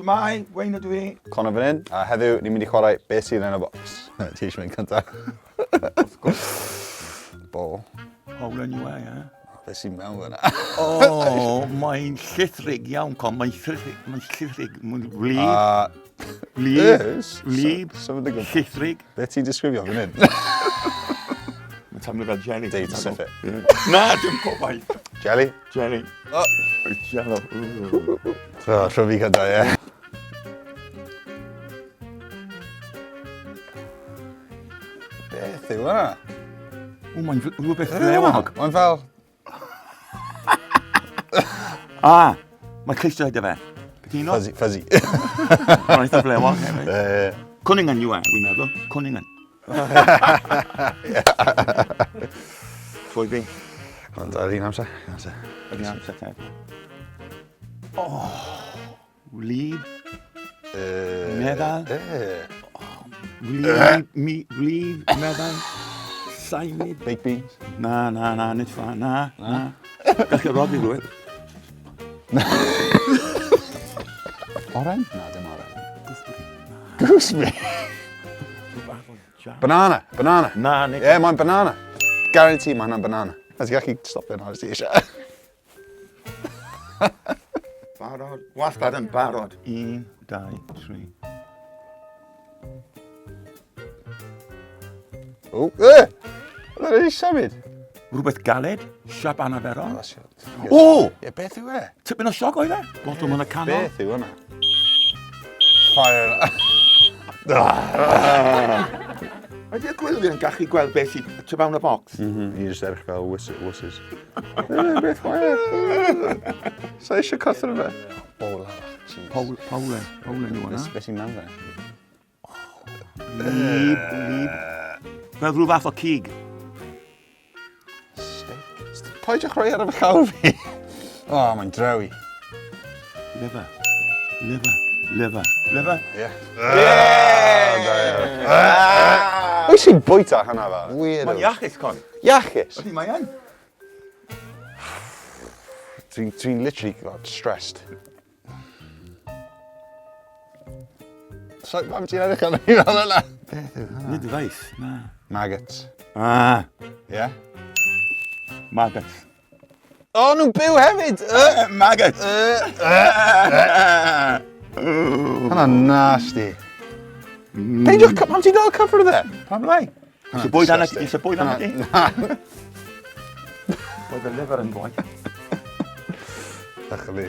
Mai, Wayne ydw i. Connagh fan hyn, a heddiw ni'n mynd i chwarae beth sydd yn y bocs. Ti eisiau mynd cyntaf? Bol. Hole yn yw e, ie. Beth sy'n mewn fyna? O, mae'n llithrig iawn, mae'n llithrig, mae'n wlyb, llithrig. Beth ti'n disgrifio fan hyn? Mae'n tamlu fel jelly. Deud y syffit. Na, dim cobaith. Jelly? Jelly. O! Jello. O, rho fi cyntaf, ie. Beth yw hwnna? O, mae'n rhywbeth flewog. Mae'n fel... Mae ceisio gyda fe. Cytuno? Fuzzy. Mae'n eitha flewog hefyd. Connagh yw e, wy'n meddwl. Connagh. Ffoi fi. Ond ar un amser. Yr un amser te. Wlyb. Meddal. Wlyb, meddal. Sainid. Baked beans. Na, nid fa, na. Gallai roddi rhywun. Oren? Na, dim oren. Gooseberry. Banana. Na, nid. Ie, mae'n banana. Guarantee mae hwnna'n banana. Nes i gallu stopio yna os ti eisiau. Barod. Wastad yn barod. 1, 2, 3. O, Yna wedi symud. Rhywbeth galed. Siap anaferol. O! Ie, beth yw e? Tipyn o sioc oedd e? Botwm yn y canol. Beth yw hwnna? Fire. Ydy'r gwylwyr yn gallu gweld beth sydd tu fewn y bocs? I jyst edrych fel wusses. Beth fire. So eisiau cythro fe? Bol arach. Powlen yw hwnna. Beth sy'n mewn fe? Wlyb. Fel rhyw fath o cig. Paidwch rhoi ar y llaw fi. O, mae'n drewi. Liver. Ie. Wyt ti'n bwyta hynna fa? Mae'n iachus, Con. Iachus? Ydy, mae'n. Dwi'n literally stressed. So, pam ti'n edrych arno fi fel yna? Beth yw hynna? Nid feith, na. Maggots. Ie? Maggots. O, nhw'n byw hefyd! Maggots! Hynna'n nasty. Pam ti'n dal cyffro dde? Pam lai? Isio bwyd anna ti? Na. Oedd y liver yn gwaith. Ach fi.